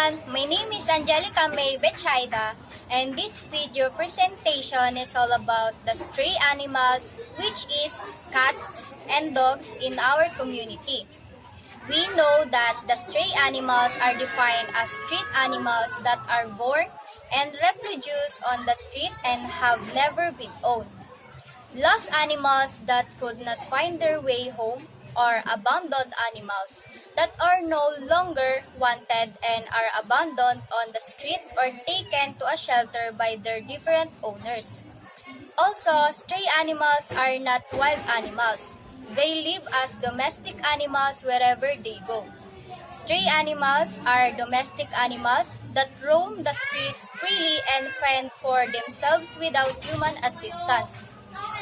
everyone, my name is Angelica May Bechaida, and this video presentation is all about the stray animals, which is cats and dogs in our community. We know that the stray animals are defined as street animals that are born and reproduce on the street and have never been owned. Lost animals that could not find their way home, or abandoned animals that are no longer wanted and are abandoned on the street or taken to a shelter by their different owners. Also, stray animals are not wild animals. They live as domestic animals wherever they go. Stray animals are domestic animals that roam the streets freely and fend for themselves without human assistance.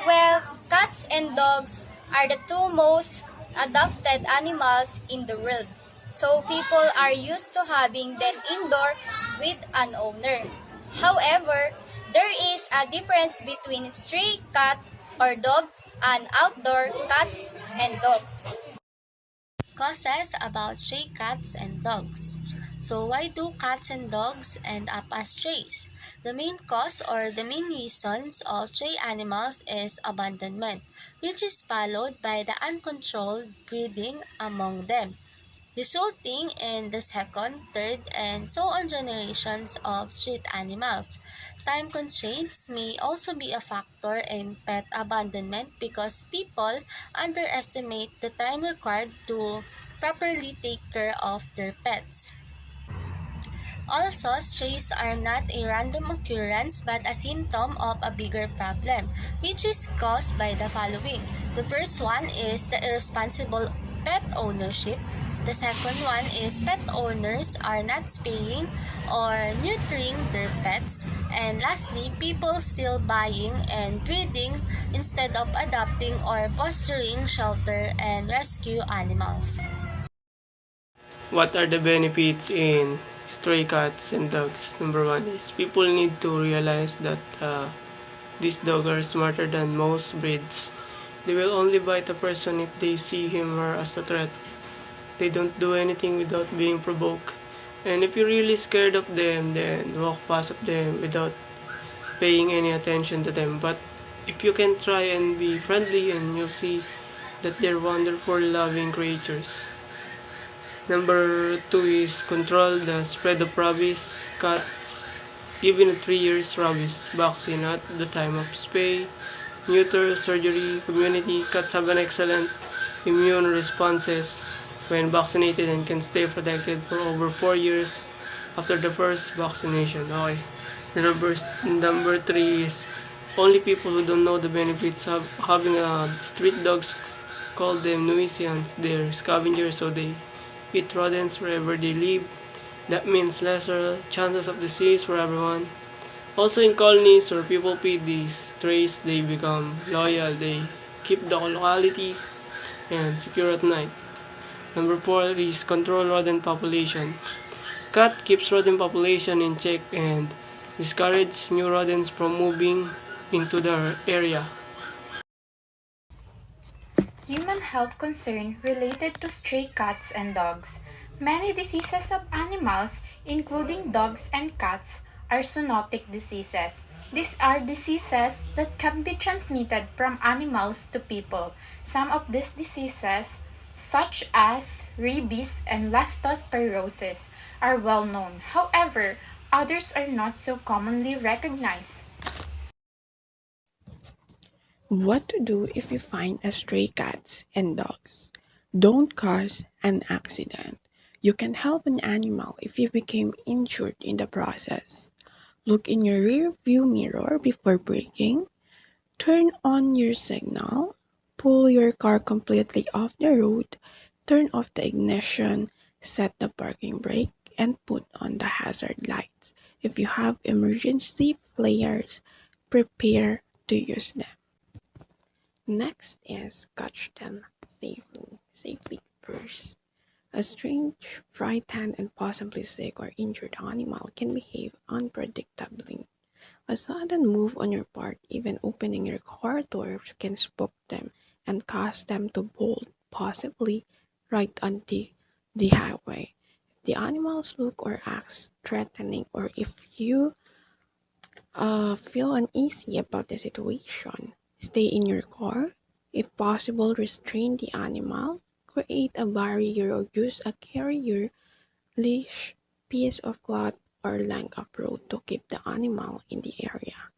Well, cats and dogs are the two most adopted animals in the world. So people are used to having them indoor with an owner. However, there is a difference between stray cat or dog and outdoor cats and dogs. Causes about stray cats and dogs. So why do cats and dogs end up as strays? The main cause or the main reasons of stray animals is abandonment, which is followed by the uncontrolled breeding among them, resulting in the second, third, and so on generations of street animals. Time constraints may also be a factor in pet abandonment because people underestimate the time required to properly take care of their pets. Also, strays are not a random occurrence but a symptom of a bigger problem, which is caused by the following. The first one is the irresponsible pet ownership. The second one is pet owners are not spaying or neutering their pets. And lastly, people still buying and breeding instead of adopting or fostering shelter and rescue animals. What are the benefits in stray cats and dogs? Number one is people need to realize that these dogs are smarter than most breeds. They will only bite a person if they see him or her as a threat. They don't do anything without being provoked. And if you're really scared of them, then walk past of them without paying any attention to them. But if you can try and be friendly, and you'll see that they're wonderful, loving creatures. Number two is control the spread of rabies. Cats given a 3 years rabies vaccine at the time of spay, neuter, surgery, community. Cats have an excellent immune responses when vaccinated and can stay protected for over 4 years after the first vaccination. Okay. Number three is only people who don't know the benefits of having a street dogs call them nuisance. They're scavengers, so they eat rodents wherever they live. That means lesser chances of disease for everyone. Also in colonies where people feed these strays, they become loyal. They keep the locality and secure at night. Number four is control rodent population. Cat keeps rodent population in check and discourage new rodents from moving into the area. Human health concern related to stray cats and dogs. Many diseases of animals, including dogs and cats, are zoonotic diseases. These are diseases that can be transmitted from animals to people. Some of these diseases, such as rabies and leptospirosis, are well known. However, others are not so commonly recognized. What to do if you find a stray cats and dogs? Don't cause an accident. You can help an animal if you became injured in the process. Look in your rear view mirror before braking. Turn on your signal. Pull your car completely off the road. Turn off the ignition. Set the parking brake and put on the hazard lights. If you have emergency flares, prepare to use them. Next is catch them safely first. A strange, frightened, and possibly sick or injured animal can behave unpredictably. A sudden move on your part, even opening your car doors, can spook them and cause them to bolt, possibly right onto the highway. the animals look or act threatening, or if you feel uneasy about the situation, stay in your car. If possible, restrain the animal, create a barrier, or use a carrier, leash, piece of cloth, or length of rope to keep the animal in the area.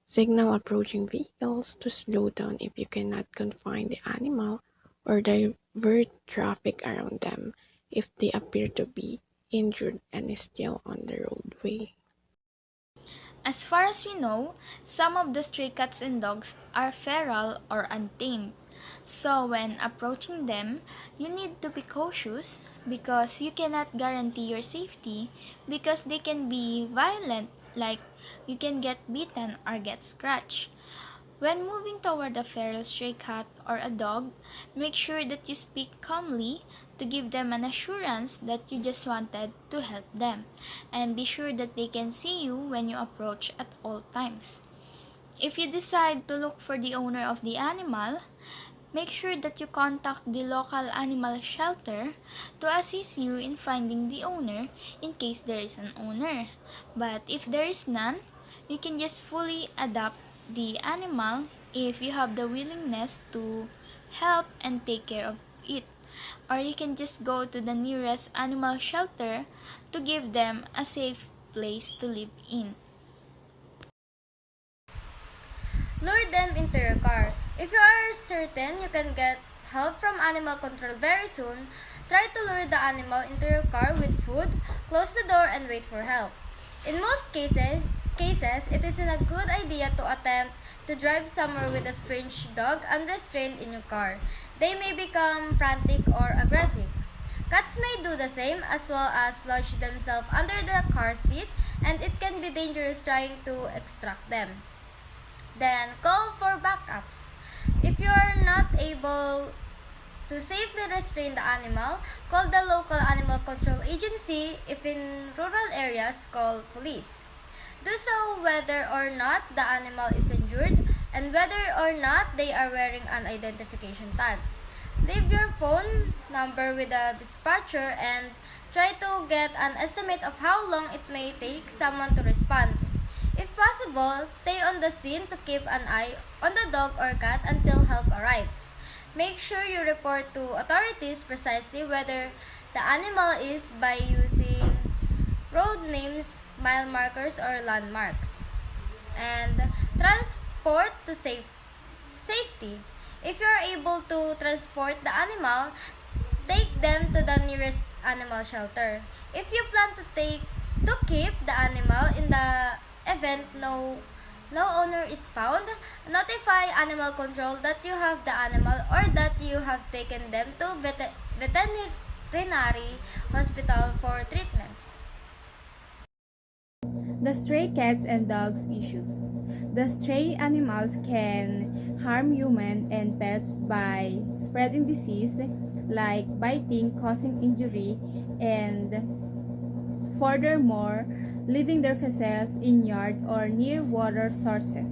Signal approaching vehicles to slow down if you cannot confine the animal, or divert traffic around them if they appear to be injured and still on the roadway. As far as we know, some of the stray cats and dogs are feral or untamed. So when approaching them, you need to be cautious because you cannot guarantee your safety because they can be violent, like you can get beaten or get scratched. When moving toward a feral stray cat or a dog, make sure that you speak calmly to give them an assurance that you just wanted to help them, and be sure that they can see you when you approach at all times. If you decide to look for the owner of the animal, make sure that you contact the local animal shelter to assist you in finding the owner in case there is an owner. But if there is none, you can just fully adopt the animal if you have the willingness to help and take care of it. Or you can just go to the nearest animal shelter to give them a safe place to live in. Lure them into your car. If you are certain you can get help from animal control very soon, try to lure the animal into your car with food, close the door, and wait for help. In most cases, it isn't a good idea to attempt to drive somewhere with a strange dog unrestrained in your car. They may become frantic or aggressive. Cats may do the same as well as lodge themselves under the car seat, and it can be dangerous trying to extract them. Then call for backups. If you are not able to safely restrain the animal, call the local animal control agency. If in rural areas, call police. Do so whether or not the animal is injured and whether or not they are wearing an identification tag. Leave your phone number with the dispatcher and try to get an estimate of how long it may take someone to respond. If possible, stay on the scene to keep an eye on the dog or cat until help arrives. Make sure you report to authorities precisely whether the animal is by using road names, mile markers, or landmarks. And transport to safety. If you are able to transport the animal, take them to the nearest animal shelter. If you plan to keep the animal in the event no owner is found, notify animal control that you have the animal or that you have taken them to veterinary hospital for treatment. The stray cats and dogs issues. The stray animals can harm human and pets by spreading disease like biting, causing injury, and furthermore, leaving their feces in yard or near water sources.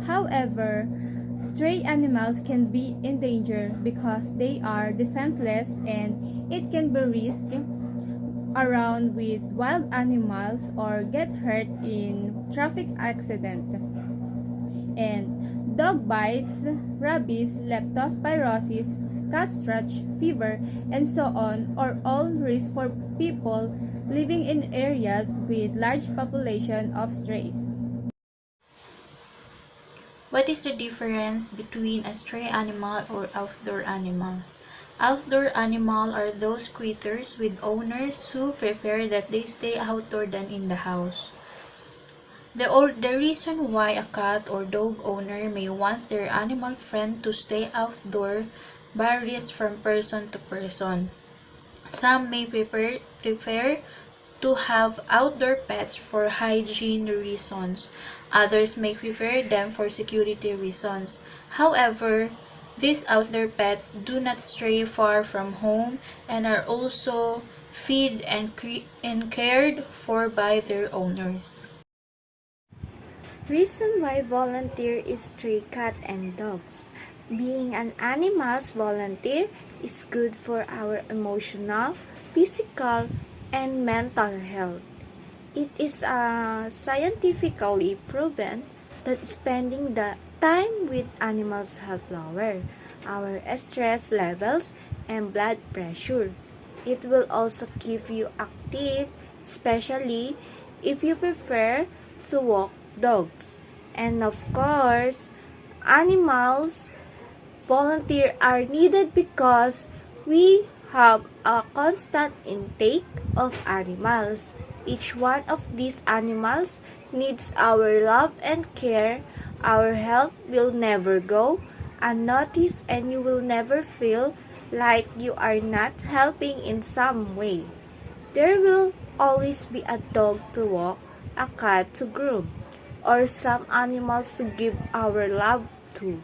However, stray animals can be in danger because they are defenseless and it can be risky around with wild animals or get hurt in traffic accident. And dog bites, rabies, leptospirosis, cat scratch, fever, and so on are all risks for people living in areas with large population of strays. What is the difference between a stray animal or outdoor animal? Outdoor animal are those creatures with owners who prefer that they stay outdoor than in the house. The reason why a cat or dog owner may want their animal friend to stay outdoor varies from person to person. Some may prefer to have outdoor pets for hygiene reasons. Others may prefer them for security reasons. However, these outdoor pets do not stray far from home and are also fed and cared for by their owners. Reason why volunteer is stray cat and dogs. Being an animal's volunteer is good for our emotional, physical, and mental health. It is scientifically proven that spending the time with animals help lower our stress levels and blood pressure. It will also keep you active, especially if you prefer to walk dogs. And of course, animals volunteer are needed because we have a constant intake of animals. Each one of these animals needs our love and care. Our help will never go unnoticed and you will never feel like you are not helping in some way. There will always be a dog to walk, a cat to groom, or some animals to give our love to.